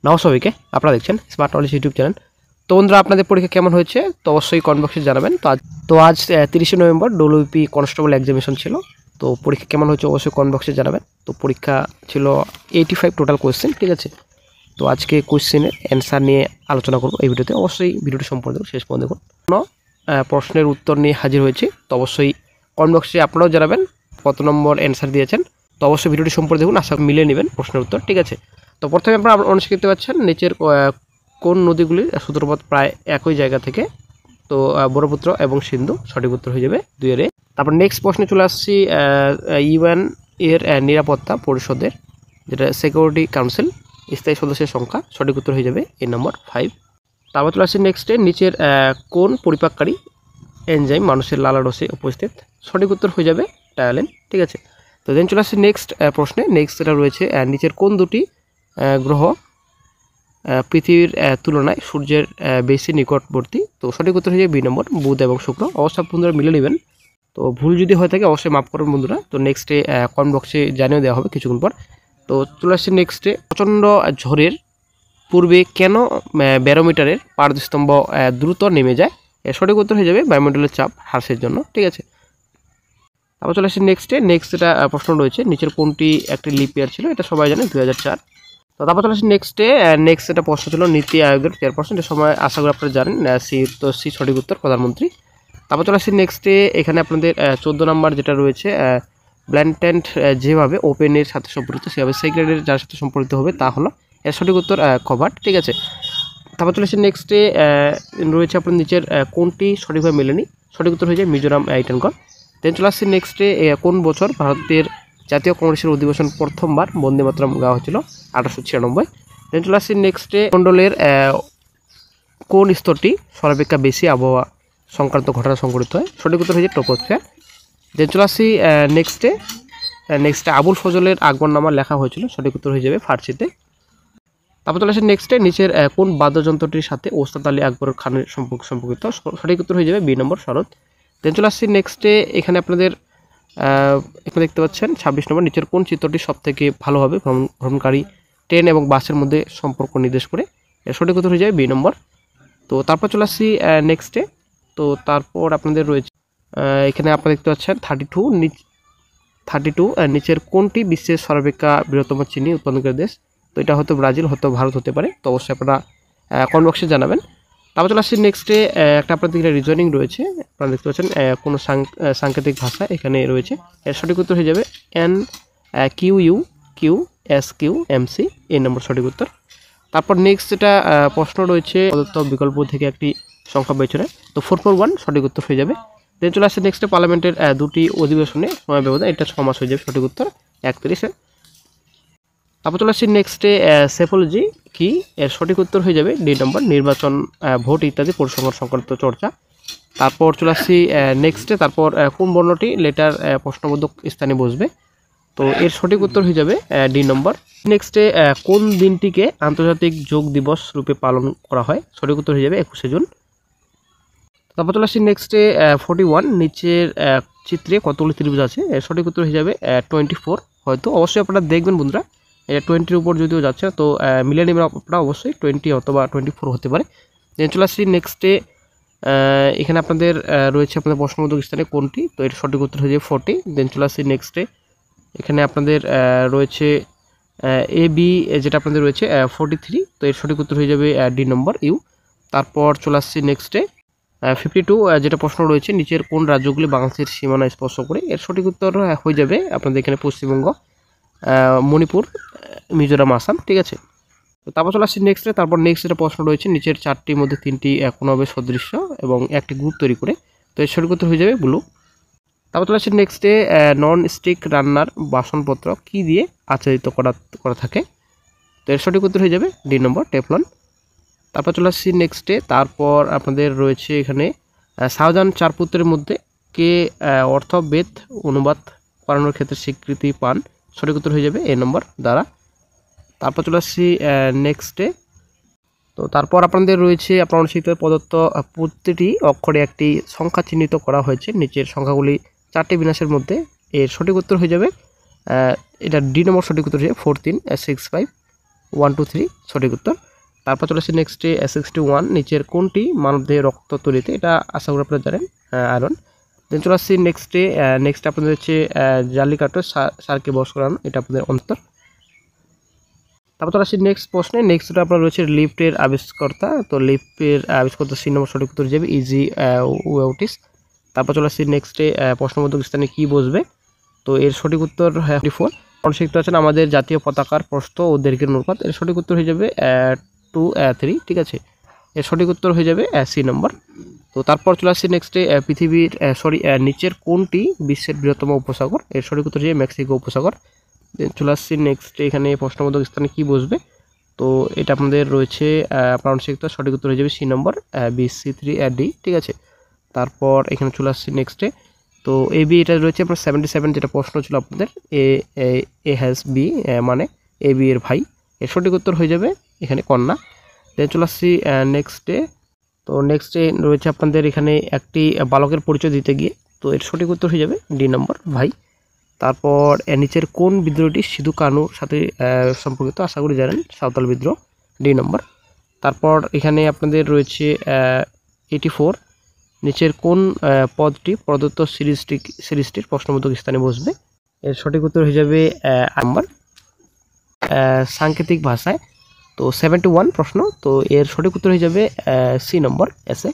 নমস্কার সবাইকে, আপনারা দেখছেন স্মার্ট নলেজ ইউটিউব চ্যানেল। তো বন্ধুরা, আপনাদের পরীক্ষা কেমন হয়েছে তো অবশ্যই কমেন্ট বক্সে জানাবেন। তো আজ 30শে নভেম্বর ডব্লিউপি কনস্টেবল এক্সামিনেশন ছিল। তো পরীক্ষা কেমন হয়েছে অবশ্যই কমেন্ট বক্সে জানাবেন। তো পরীক্ষা ছিল 85 টোটাল কোয়েশ্চেন, ঠিক আছে। তো আজকে কোয়েশ্চেনের অ্যান্সার নিয়ে আলোচনা করব এই ভিডিওতে। অবশ্যই ভিডিওটি সম্পূর্ণ দেখুন, শেষ পর্যন্ত দেখুন। প্রশ্নের উত্তর নিয়ে হাজির হয়েছি। তো অবশ্যই কমেন্ট বক্সে আপনারাও জানাবেন কত নম্বর অ্যান্সার দিয়েছেন। তো অবশ্যই ভিডিওটি সম্পূর্ণ দেখুন, আশা মিলিয়ে নেবেন প্রশ্নের উত্তর, ঠিক আছে। তো প্রথমে আপনারা অনুষ্ঠিত দেখতে পাচ্ছেন নিচের কোন নদীগুলির সূত্রপাত প্রায় একই জায়গা থেকে। তো ব্রহ্মপুত্র এবং সিন্ধু সঠিক উত্তর হয়ে যাবে 2 এর। তারপর নেক্সট প্রশ্নে চলে আসছি ইউএন এর নিরাপত্তা পরিষদের, যেটা সিকিউরিটি কাউন্সিল, স্থায়ী সদস্যের সংখ্যা, সঠিক উত্তর হয়ে যাবে নম্বর 5। তারপর চলে আসছি নেক্সটে নিচের কোন পরিপাককারী এনজাইম মানুষের লালারসে উপস্থিত, সঠিক উত্তর হয়ে যাবে টায়ালিন, ঠিক আছে। তো দেন চলে আসছি নেক্সট প্রশ্নে। নেক্সট এটা রয়েছে নিচের কোন দুটি গ্রহ পৃথিবীর তুলনায় সূর্যের বেশি নিকটবর্তী, তো সঠিক উত্তর হয়ে যাবে বি নম্বর বুধ এবং শুক্র। অবশ্যই বন্ধুরা মিলে নেবেন। তো ভুল যদি হয়ে থাকে অবশ্যই মাফ করবেন বন্ধুরা। তো নেক্সটে কমেন্ট বক্সে জানিয়ে দেওয়া হবে কিছুক্ষণ পর। তো চলে আসছে নেক্সটে প্রচণ্ড ঝড়ের পূর্বে কেন ব্যারোমিটারের পারদস্তম্ভ দ্রুত নেমে যায়, সঠিক উত্তর হয়ে যাবে বায়ুমণ্ডলের চাপ হ্রাসের জন্য, ঠিক আছে। তারপর চলে আসছে নেক্সটে। নেক্সট এটা প্রশ্ন রয়েছে নিচের কোনটি একটি লিপ ইয়ার ছিল, এটা সবাই জানে 2004। তো তারপর চলে আসছে নেক্সটে। নেক্সট এটা প্রশ্ন ছিল নীতি আয়োগের চেয়ারপারসন, এটা সময় আশা করি আপনারা জানেন সি সঠিক উত্তর প্রধানমন্ত্রী। তারপর চলে আসছে নেক্সটে। এখানে আপনাদের 14 নম্বর যেটা রয়েছে ব্ল্যান্টেন্ট যেভাবে ওপেনের সাথে সম্পর্কিত সেভাবে সেক্রেটের যার সাথে সম্পর্কিত হবে তা হলো এর সঠিক উত্তর কভার্ট, ঠিক আছে। তারপর চলে আসছে নেক্সটে রয়েছে আপনার নিচের কোনটি সঠিকভাবে মেলেনি, সঠিক উত্তর হয়ে যায় মিজোরাম আইটেনগড়। দেন চলে আসছে নেক্সটে কোন বছর ভারতের জাতীয় কংগ্রেসের অধিবেশন প্রথমবার বন্দে মাতরম গাওয়া হয়েছিল, 1896। দেন চলে আসছে নেক্সটে মণ্ডলের কোন স্তরটি সর্বাপেক্ষা বেশি আবহাওয়া সংক্রান্ত ঘটনা সংঘটিত হয়, সঠিক উত্তর হয়ে যায় ট্রপোস্ফিয়ার। দেন চলে আসছি নেক্সটে আবুল ফজলের আকবরনামা লেখা হয়েছিল, সঠিক উত্তর হয়ে যাবে ফার্সিতে। তারপর চলে আসে নেক্সটে নিচের কোন বাদ্যযন্ত্রটির সাথে ওস্তাদ আলী আকবর খানের সম্পর্কিত, সঠিক উত্তর হয়ে যাবে বি নম্বর শরৎ। দেন চলে আসছি নেক্সটে। এখানে আপনাদের এখানে দেখতে পাচ্ছেন 26 নম্বর নিচের কোন চিত্রটি সবথেকে ভালোভাবে ভ্রমণকারী ট্রেন এবং বাসের মধ্যে সম্পর্ক নির্দেশ করে, সঠিক উত্তর হয়ে যাবে বি নম্বর। তো তারপর চলে আসছি নেক্সটে। তো তারপর আপনাদের রয়েছে এখানে আপনারা দেখতে পাচ্ছেন 32 নিচের কোনটি বিশ্বের সর্বাপেক্ষা বৃহত্তম চিনি উৎপাদনকারী দেশ, তো এটা হয়তো ব্রাজিল, হয়তো ভারত হতে পারে। তো অবশ্যই আপনারা কমেন্ট বক্সে জানাবেন। তারপর চলে আসছি নেক্সটে। একটা আপনাদের এখানে রিজনিং রয়েছে, আপনারা দেখতে পাচ্ছেন কোনো সাংকেতিক ভাষা এখানে রয়েছে, এর সঠিক উত্তর হয়ে যাবে QUQSQMC, এই নম্বর সঠিক উত্তর। তারপর নেক্সট যেটা প্রশ্ন রয়েছে প্রদত্ত বিকল্প থেকে একটি সংখ্যা বেছে নেয়, তো 441 সঠিক উত্তর হয়ে যাবে। দেন চলে আসছে নেক্সটে পার্লামেন্টের দুটি অধিবেশনে সময় ব্যবধান, এটা 6 মাস হয়ে যাবে, সঠিক উত্তর 31। তারপর চলে আসছি নেক্সটে সেফোলজি কি, এর সঠিক উত্তর হয়ে যাবে ডি নম্বর নির্বাচন, ভোট ইত্যাদি পরিসংখ্যান সংক্রান্ত চর্চা। তারপর চলে আসছি নেক্সটে। তারপর কোন বর্ণটি লেটার প্রশ্নবোধক স্থানে বসবে, তো এর সঠিক উত্তর হয়ে যাবে ডি নম্বর। নেক্সটে কোন দিনটিকে আন্তর্জাতিক যোগ দিবস রূপে পালন করা হয়, সঠিক উত্তর হয়ে যাবে 21শে জুন। তারপর চলে আসছি নেক্সটে 41 নিচের চিত্রে কতগুলি ত্রিভুজ আছে, এর সঠিক উত্তর হয়ে যাবে 24। হয়তো অবশ্যই আপনারা দেখবেন বন্ধুরা, এটা 20-র উপর যদিও যাচ্ছে, তো মিলিয়ে নেবেন আপনারা, অবশ্যই 20 অথবা 24 হতে পারে। দেন চলে আসছি নেক্সটে। এখানে আপনাদের রয়েছে আপনাদের প্রশ্নবোধক স্থানে কোনটি, তো এর সঠিক উত্তর হয়ে যাবে 40। দেন চলে আসছি নেক্সটে। এখানে আপনাদের রয়েছে AB যেটা আপনাদের রয়েছে 43, তো এর সঠিক উত্তর হয়ে যাবে ডি নম্বর ইউ। তারপর চলে আসছি নেক্সটে 52 যেটা প্রশ্ন রয়েছে নিচের কোন রাজ্যগুলি বাংলাদেশের সীমানা স্পর্শ করে, এর সঠিক উত্তর হয়ে যাবে আপনাদের এখানে পশ্চিমবঙ্গ, মণিপুর, মিজোরাম, আসাম, ঠিক আছে। তো তারপর চলে আসছি নেক্সটে। তারপর নেক্সট যেটা প্রশ্ন রয়েছে নিচের 4টির মধ্যে 3টি কোনোভাবে সদৃশ্য এবং একটি গ্রুপ তৈরি করে, তো এর সঠিক উত্তর হয়ে যাবে ব্লু। তারপর চলে আসছি নেক্সটে নন স্টিক রান্নার বাসনপত্র কি দিয়ে আচ্ছাদিত করা থাকে, তো এর সঠিক উত্তর হয়ে যাবে ডি নম্বর টেফলন। তারপর চলে আসছি নেক্সটে। তারপর আপনাদের রয়েছে এখানে শাহজাহান 4 পুত্রের মধ্যে কে অর্থবেদ অনুবাদ করানোর ক্ষেত্রে স্বীকৃতি পান, সঠিক উত্তর হয়ে যাবে এ নম্বর দ্বারা। তারপর চলে আসছি নেক্সটে। তো তারপর আপনাদের রয়েছে আপনার অনুষ্ঠিত প্রদত্ত প্রতিটি অক্ষরে একটি সংখ্যা চিহ্নিত করা হয়েছে নিচের সংখ্যাগুলি 4টি বিন্যাসের মধ্যে, এর সঠিক উত্তর হয়ে যাবে এটা ডি নম্বর সঠিক উত্তর হয়ে 4365। 1 2 3 সঠিক উত্তর। তারপর চলে আসি নেক্সটে 61, নিচের কোনটি মানবদেহে রক্ত তৈরিতে, এটা আশা করি আপনারা জানেন, আয়রন। দেন চলে আসছি নেক্সট আপনাদের হচ্ছে জাল্লিকাট্টু সারকে বশ করানো, এটা আপনাদের অন্তর। তারপর চলে আসি নেক্সট প্রশ্নে। নেক্সটটা আপনার রয়েছে লিফটের আবিষ্কর্তা, তো লিফটের আবিষ্কর্তা সি নম্বর সঠিক উত্তর যাবে ইজি ওয়েটিস। তারপর চলে আসছি নেক্সটে প্রশ্নবোধক স্থানে কি বসবে, তো এর সঠিক উত্তর 44। শিখতে আছেন আমাদের জাতীয় পতাকার প্রস্থ ও দৈর্ঘ্যের অনুপাত, এর সঠিক উত্তর হয়ে যাবে 2 3, ঠিক আছে। এর সঠিক উত্তর হয়ে যাবে সি নম্বর। তো তারপর চলে আসছি নেক্সটে পৃথিবীর নিচের কোনটি বিশ্বের বৃহত্তম উপসাগর, এর সঠিক উত্তর হয়ে মেক্সিকো উপসাগর। চলে আসছি নেক্সটে এখানে প্রশ্নবোধক স্থানে কি বসবে, তো এটা আপনাদের রয়েছে প্রাণশিকতা, সঠিক উত্তর হয়ে যাবে সি নম্বর BC3D, ঠিক আছে। তারপর এখানে চলে আসছি নেক্সটে, তো এবি এটা রয়েছে আপনার 77, যেটা প্রশ্ন ছিল আপনাদের এ হ্যাজ বি, মানে এ বি এর ভাই, এর সঠিক উত্তর হয়ে যাবে এখানে কন্যা। দেন চলে আসছি নেক্সটে, তো নেক্সটে রয়েছে আপনাদের এখানে একটি বালকের পরিচয় দিতে গিয়ে, তো এর সঠিক উত্তর হয়ে যাবে ডি নম্বর ভাই। তারপর নিচের কোন বিদ্রোহটি সিধু কানুর সাথে সম্পর্কিত, আশা করি জানেন, সাঁওতাল বিদ্রোহ, ডি নম্বর। তারপর এখানে আপনাদের রয়েছে 84, নিচের কোন পদটি প্রদত্ত সিরিজটির প্রশ্নবোধক স্থানে বসবে, এর সঠিক উত্তর হয়ে যাবে নাম্বার সাংকেতিক ভাষায়। তো 71 প্রশ্ন, তো এর সঠিক উত্তর হয়ে যাবে সি নম্বর এসে।